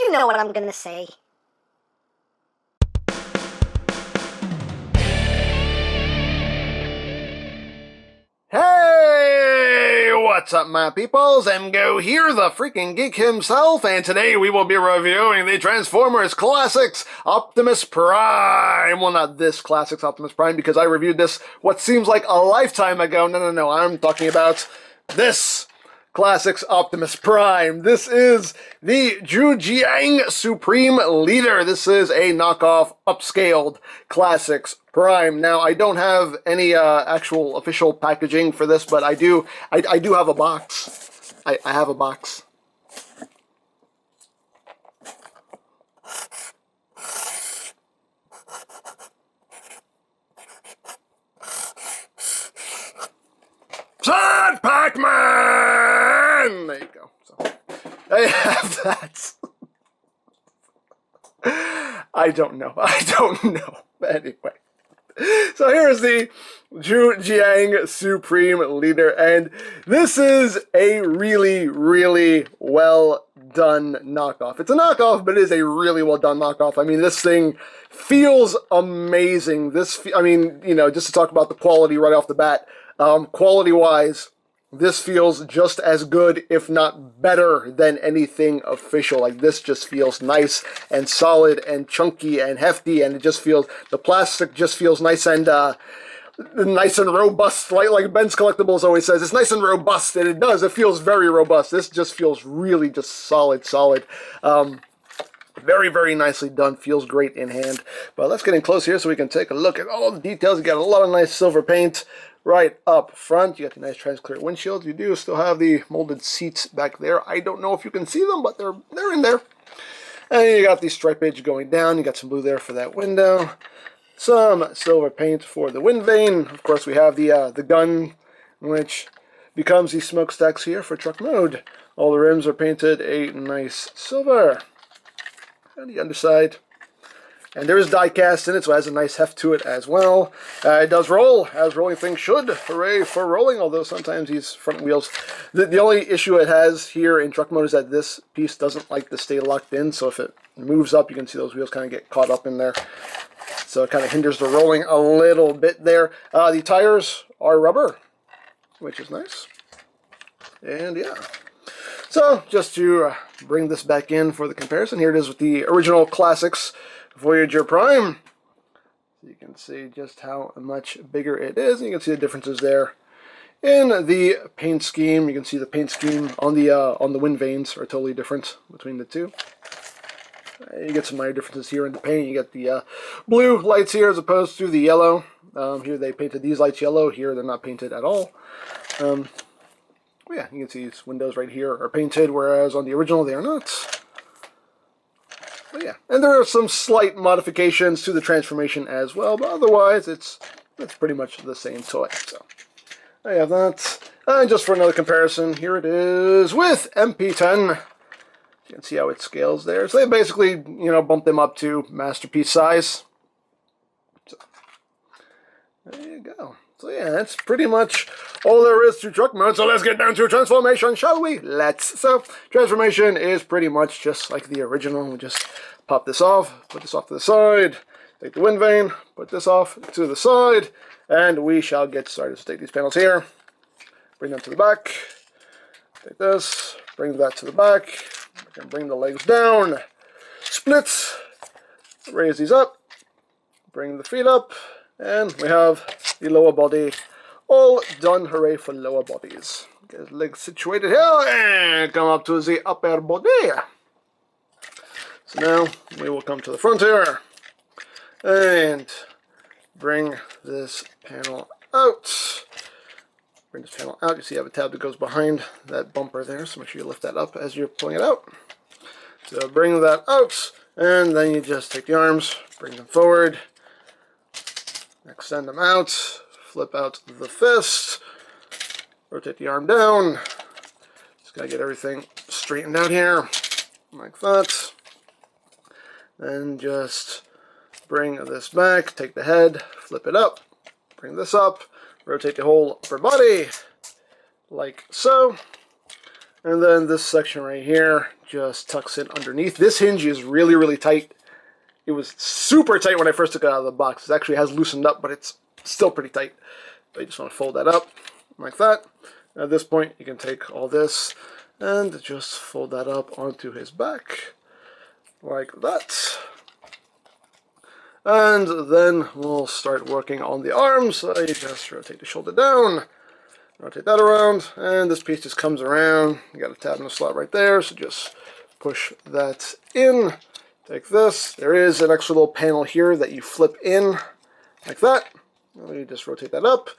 You know what I'm gonna say. Hey, what's up, my peoples? EmGo here, the freaking geek himself, and today we will be reviewing the Transformers Classics Optimus Prime. Well, not this Classics Optimus Prime, because I reviewed this what seems like a lifetime ago. No, I'm talking about this Classics Optimus Prime. This is the JuJiang Supreme Leader. This is a knockoff Upscaled Classics Prime. Now, I don't have any actual official packaging for this, but I do have a box. I have a box. Son Pac-Man! There you go. So, I have that. I don't know. But anyway. So here's the JuJiang Supreme Leader, and this is a really, really well done knockoff. It's a knockoff, but it is a really well done knockoff. I mean, this thing feels amazing. Just to talk about the quality right off the bat, quality-wise, this feels just as good, if not better, than anything official. Like, this just feels nice and solid and chunky and hefty, and it just feels, the plastic just feels nice and robust. Like Ben's Collectibles always says, it's nice and robust, and it does. It feels very robust. This just feels really just solid. Very, very nicely done. Feels great in hand. But let's get in close here so we can take a look at all the details. You got a lot of nice silver paint right up front. You got the nice transparent windshield. You do still have the molded seats back there. I don't know if you can see them, but they're in there. And you got the stripe edge going down. You got some blue there for that window. Some silver paint for the wind vane. Of course, we have the gun, which becomes the smokestacks here for truck mode. All the rims are painted a nice silver. And the underside. And there is die cast in it, so it has a nice heft to it as well. It does roll, as rolling things should. Hooray for rolling, although sometimes these front wheels... The only issue it has here in truck mode is that this piece doesn't like to stay locked in, so if it moves up, you can see those wheels kind of get caught up in there. So it kind of hinders the rolling a little bit there. The tires are rubber, which is nice. And yeah. So, just to bring this back in for the comparison, here it is with the original Classics Voyager Prime. You can see just how much bigger it is, and you can see the differences there in the paint scheme. You can see the paint scheme on the wind vanes are totally different between the two. You get some minor differences here in the paint. You get the blue lights here as opposed to the yellow. Here they painted these lights yellow. Here they're not painted at all. Yeah, you can see these windows right here are painted, whereas on the original they are not. But yeah, and there are some slight modifications to the transformation as well, but otherwise it's pretty much the same toy. So I have that. And just for another comparison, here it is with MP10. You can see how it scales there. So they basically, bump them up to masterpiece size. So there you go. So yeah, that's pretty much all there is to truck mode. So let's get down to transformation, shall we? So transformation is pretty much just like the original. We just pop this off, put this off to the side, take the wind vane, put this off to the side, and we shall get started. So take these panels here, bring them to the back, take this, bring that to the back, we can bring the legs down, split, raise these up, bring the feet up, and we have the lower body all done. Hooray for lower bodies. Get his legs situated here and come up to the upper body. So now we will come to the front here and bring this panel out. Bring this panel out. You see I have a tab that goes behind that bumper there, so make sure you lift that up as you're pulling it out. So bring that out, and then you just take the arms, bring them forward, extend them out, flip out the fist, rotate the arm down. Just gotta get everything straightened out here, like that. Then just bring this back, take the head, flip it up, bring this up, rotate the whole upper body, like so. And then this section right here, just tucks in underneath. This hinge is really, really tight. It was super tight when I first took it out of the box. It actually has loosened up, but it's still pretty tight. So you just want to fold that up like that. At this point, you can take all this and just fold that up onto his back like that. And then we'll start working on the arms. So you just rotate the shoulder down, rotate that around, and this piece just comes around. You got a tab in the slot right there, so just push that in. Take this. There is an extra little panel here that you flip in like that. You just rotate that up,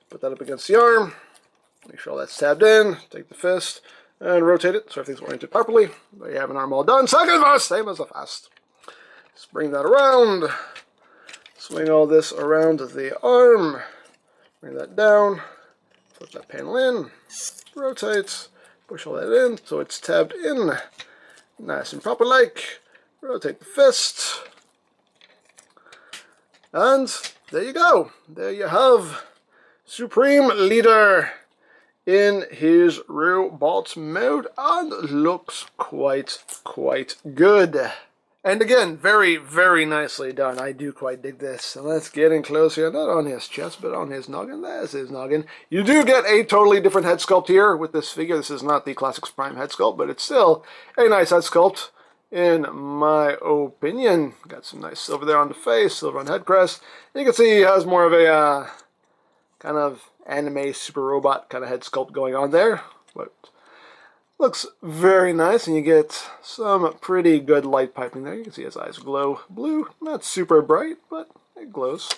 put that up against the arm, make sure all that's tabbed in, take the fist, and rotate it so everything's oriented properly. There you have an arm all done. Second fast, same as the fast. Just bring that around, swing all this around the arm, bring that down, flip that panel in, rotate, push all that in so it's tabbed in, nice and proper like, rotate the fist, and there you go. There you have Supreme Leader in his robot mode, and looks quite good. And again, very, very nicely done. I do quite dig this. So let's get in close here, not on his chest, but on his noggin. There's his noggin. You do get a totally different head sculpt here with this figure. This is not the Classics Prime head sculpt, but it's still a nice head sculpt, in my opinion. Got some nice silver there on the face, silver on the head crest. You can see he has more of a kind of anime super robot kind of head sculpt going on there, but looks very nice, and you get some pretty good light piping there. You can see his eyes glow blue, not super bright, but it glows.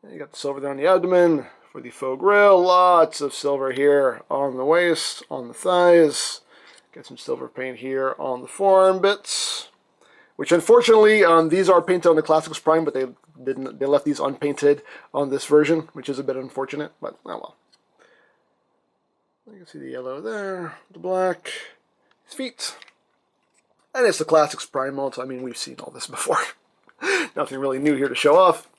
And you got the silver there on the abdomen for the faux grill, lots of silver here on the waist, on the thighs. Get some silver paint here on the forearm bits, which unfortunately these are painted on the Classics Prime, but they left these unpainted on this version, which is a bit unfortunate, but oh well. You can see the yellow there, the black, his feet, and it's the Classics Prime mold, so I mean we've seen all this before. Nothing really new here to show off.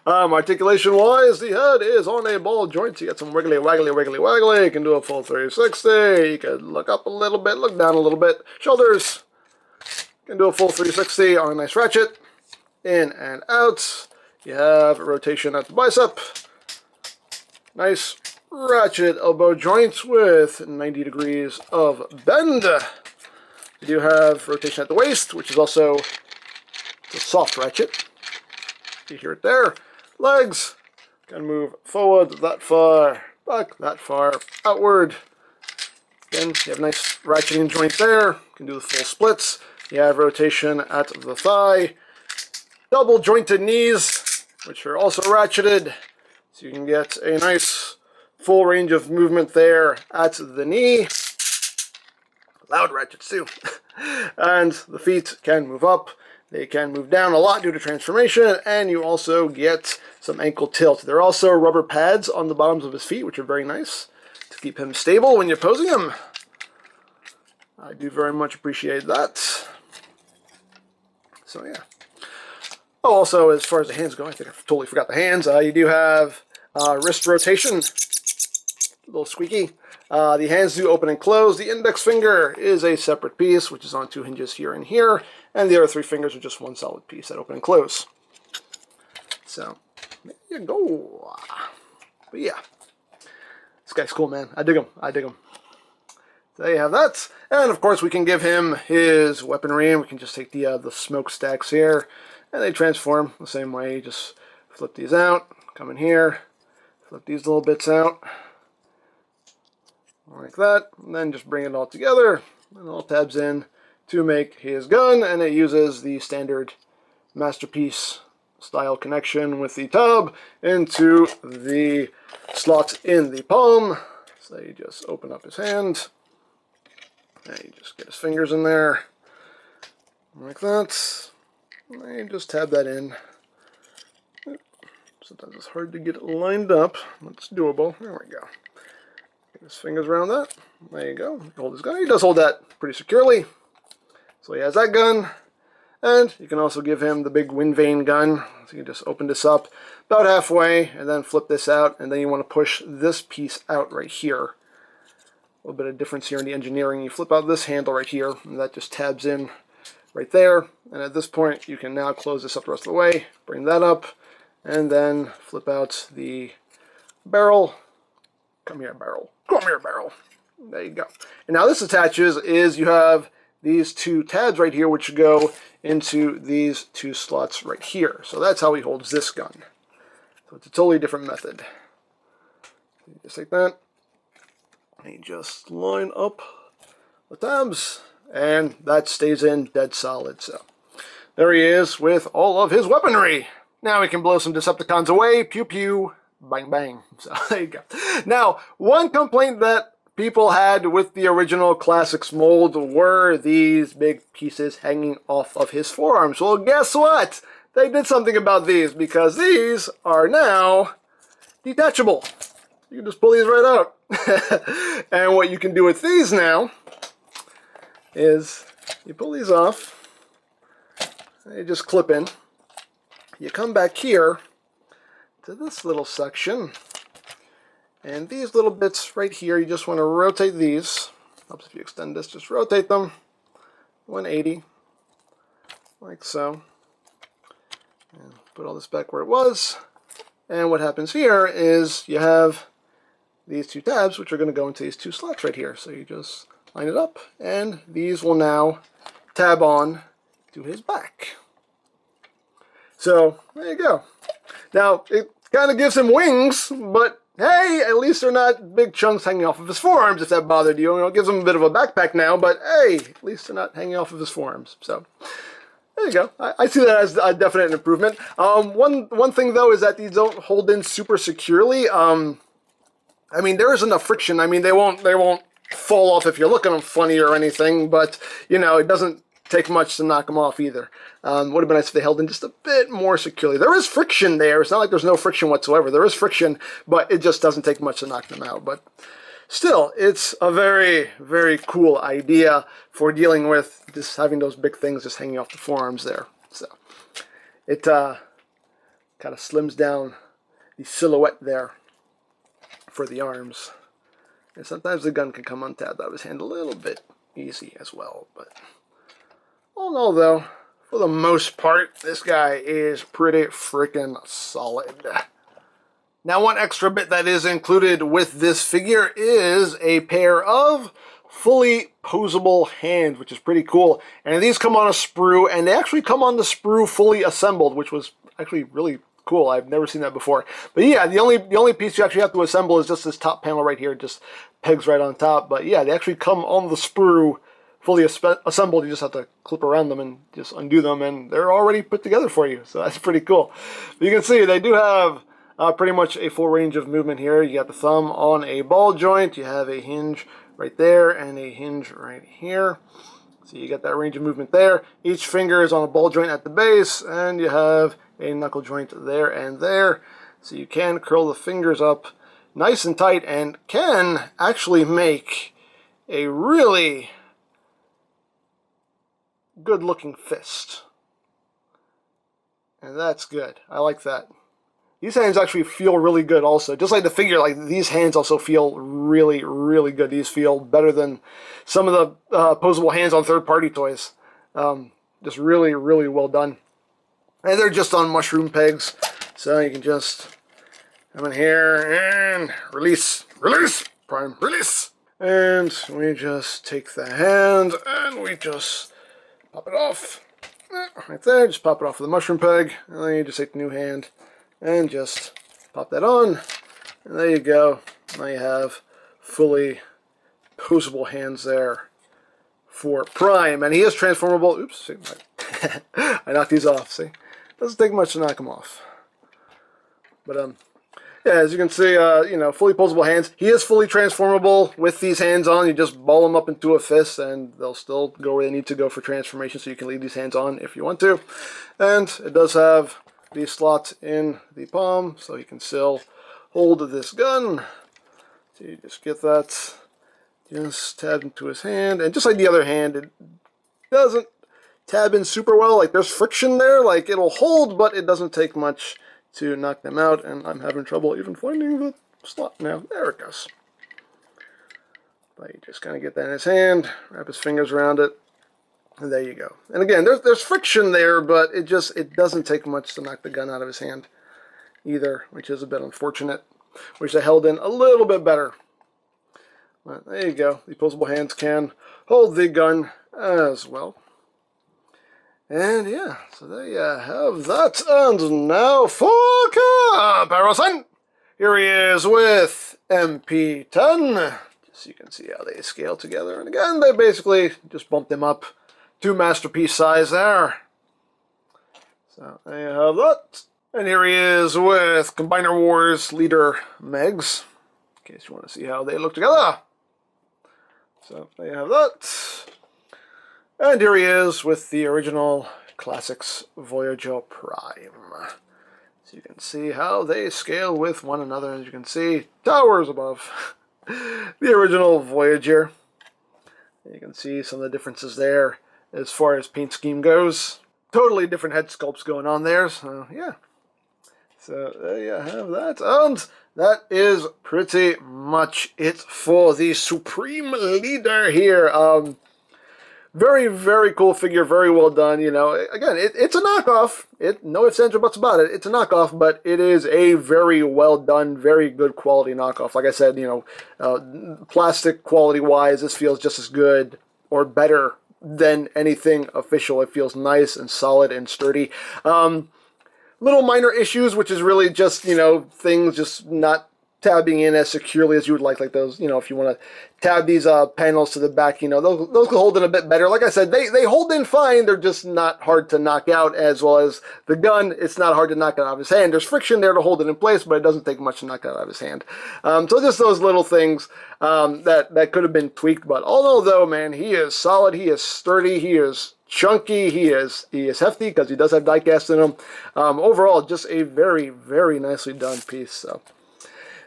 Articulation wise, the head is on a ball joint, so you got some wiggly waggly wiggly waggly. You can do a full 360. You can look up a little bit, look down a little bit. Shoulders, you can do a full 360 on a nice ratchet. In and out. You have a rotation at the bicep. Nice ratchet elbow joints with 90 degrees of bend. You do have rotation at the waist, which is also a soft ratchet. You hear it there. Legs can move forward that far, back that far, outward. Again, you have a nice ratcheting joint there. You can do the full splits. You have rotation at the thigh. Double jointed knees, which are also ratcheted. So you can get a nice full range of movement there at the knee. Loud ratchets too. And the feet can move up. They can move down a lot due to transformation, and you also get some ankle tilt. There are also rubber pads on the bottoms of his feet, which are very nice to keep him stable when you're posing him. I do very much appreciate that. So yeah. Oh, also, as far as the hands go, I think I totally forgot the hands. You do have wrist rotation, a little squeaky. The hands do open and close. The index finger is a separate piece, which is on 2 hinges here and here. And the other 3 fingers are just one solid piece that open and close. So, there you go. But yeah, this guy's cool, man. I dig him. I dig him. There you have that. And of course, we can give him his weaponry, and we can just take the smokestacks here, and they transform the same way. You just flip these out, come in here, flip these little bits out, like that, and then just bring it all together, and it all tabs in to make his gun, and it uses the standard masterpiece style connection with the tub into the slots in the palm. So you just open up his hand, and you just get his fingers in there, like that, and you just tab that in. Sometimes it's hard to get it lined up, but it's doable. There we go. Get his fingers around that. There you go. Hold his gun. He does hold that pretty securely. So he has that gun, and you can also give him the big Vane Gun. So you can just open this up about halfway, and then flip this out, and then you want to push this piece out right here. little bit of difference here in the engineering. You flip out this handle right here, and that just tabs in right there. And at this point, you can now close this up the rest of the way, bring that up, and then flip out the barrel. Come here, barrel. Come here, barrel. There you go. And now this attaches is you have these two tabs right here, which go into these two slots right here. So that's how he holds this gun. So it's a totally different method. Just like that. And you just line up the tabs, and that stays in dead solid. So there he is with all of his weaponry. Now we can blow some Decepticons away. Pew pew. Bang bang. So there you go. Now, one complaint that people had with the original Classics mold were these big pieces hanging off of his forearms. Well, guess what? They did something about these, because these are now detachable. You can just pull these right out. And what you can do with these now is you pull these off, they just clip in. You come back here to this little section, and these little bits right here, you just want to rotate these. Helps if you extend this, just rotate them 180, like so. And put all this back where it was. And what happens here is you have these two tabs, which are going to go into these two slots right here. So you just line it up, and these will now tab on to his back. So there you go. Now, it kind of gives him wings, but hey, at least they're not big chunks hanging off of his forearms, if that bothered you. You know, it gives him a bit of a backpack now, but hey, at least they're not hanging off of his forearms. So there you go. I see that as a definite improvement. One thing, though, is that these don't hold in super securely. I mean, there is enough friction. I mean, they won't fall off if you're looking at them funny or anything, but, you know, it doesn't take much to knock them off either. Would have been nice if they held in just a bit more securely. There is friction there. It's not like there's no friction whatsoever. There is friction, but it just doesn't take much to knock them out. But still, it's a very, very cool idea for dealing with just having those big things just hanging off the forearms there. So it kind of slims down the silhouette there for the arms. And sometimes the gun can come untabbed out of his hand a little bit easy as well. But all in all, though, for the most part, this guy is pretty freaking solid. Now, one extra bit that is included with this figure is a pair of fully posable hands, which is pretty cool. And these come on a sprue, and they actually come on the sprue fully assembled, which was actually really cool. I've never seen that before. But yeah, the only piece you actually have to assemble is just this top panel right here. It just pegs right on top. But yeah, they actually come on the sprue fully assembled. You just have to clip around them and just undo them, and they're already put together for you. So that's pretty cool. But you can see they do have pretty much a full range of movement here. You got the thumb on a ball joint. You have a hinge right there and a hinge right here. So you got that range of movement there. Each finger is on a ball joint at the base, and you have a knuckle joint there and there. So you can curl the fingers up nice and tight and can actually make a really good looking fist. And that's good. I like that. These hands actually feel really good also. Just like the figure, like these hands also feel really, really good. These feel better than some of the posable hands on third-party toys. Just really, really well done. And they're just on mushroom pegs. So you can just come in here and release, release, prime, release. And we just take the hand and we just pop it off. Right there, just pop it off with the mushroom peg. And then you just take the new hand and just pop that on, and there you go. Now you have fully posable hands there for Prime, and he is transformable. Oops, see, I knocked these off. See, doesn't take much to knock them off. But yeah, as you can see, you know, fully posable hands. He is fully transformable with these hands on. You just ball them up into a fist, and they'll still go where they need to go for transformation. So you can leave these hands on if you want to, and it does have the slot in the palm, so you can still hold this gun. So you just get that just tabbed into his hand, and just like the other hand, it doesn't tab in super well. Like there's friction there, like it'll hold, but it doesn't take much to knock them out, and I'm having trouble even finding the slot now. There it goes. But you just kind of get that in his hand, wrap his fingers around it, and there you go. And again, there's friction there, but it doesn't take much to knock the gun out of his hand either, which is a bit unfortunate. Wish I held in a little bit better. But there you go. The opposable hands can hold the gun as well. And yeah, so there you have that. And now for comparison. Here he is with MP10. Just so you can see how they scale together. And again, they basically just bumped them up to masterpiece size there. So there you have that. And here he is with Combiner Wars Leader Megs, in case you want to see how they look together. So there you have that. And here he is with the original Classics Voyager Prime. So you can see how they scale with one another. As you can see, towers above the original Voyager. You can see some of the differences there as far as paint scheme goes. Totally different head sculpts going on there, so yeah. So there you have that, and that is pretty much it for the Supreme Leader here. Very, very cool figure, very well done. You know, again, it's a knockoff. No ifs, ands, or buts about it. It's a knockoff, but it is a very well done, very good quality knockoff. Like I said, you know, plastic quality-wise, this feels just as good or better than anything official. It feels nice and solid and sturdy. Little minor issues, which is really just, you know, things just not tabbing in as securely as you would like those, you know, if you want to tab these panels to the back, you know, those can hold in a bit better. Like I said, they hold in fine. They're just not hard to knock out, as well as the gun. It's not hard to knock it out of his hand. There's friction there to hold it in place, but it doesn't take much to knock it out of his hand. So just those little things that could have been tweaked. But all in all, though, man, he is solid. He is sturdy. He is chunky. He is hefty because he does have die-cast in him. Overall, just a very, very nicely done piece. So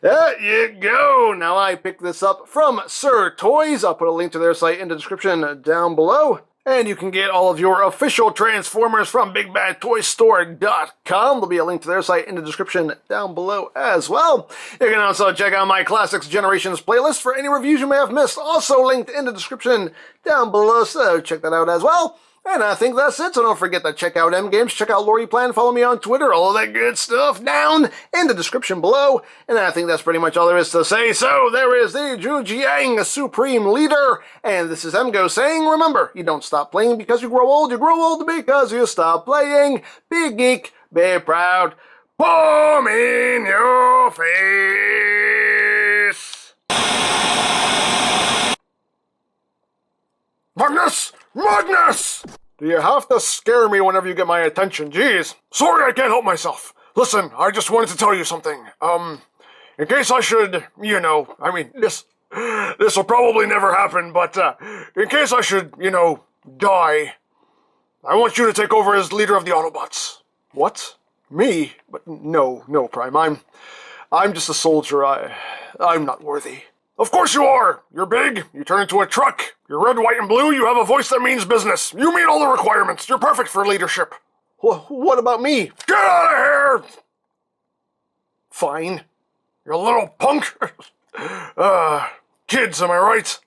there you go. Now I picked this up from Sir Toys. I'll put a link to their site in the description down below. And you can get all of your official Transformers from BigBadToyStore.com. There'll be a link to their site in the description down below as well. You can also check out my Classics Generations playlist for any reviews you may have missed. Also linked in the description down below, so check that out as well. And I think that's it, so don't forget to check out EmGames, check out Lori Plan, follow me on Twitter, all of that good stuff down in the description below. And I think that's pretty much all there is to say. So there is the JuJiang Supreme Leader, and this is EmGo saying, remember, you don't stop playing because you grow old because you stop playing. Be geek, be proud, palm in your face. Magnus! Do you have to scare me whenever you get my attention? Jeez. Sorry, I can't help myself. Listen, I just wanted to tell you something. In case I should, you know, I mean, this will probably never happen, but, in case I should, you know, die, I want you to take over as leader of the Autobots. What? Me? But no, Prime. I'm just a soldier. I'm not worthy. Of course you are! You're big, you turn into a truck, you're red, white, and blue, you have a voice that means business. You meet all the requirements, you're perfect for leadership. What about me? Get out of here! Fine. You little punk. Kids, am I right?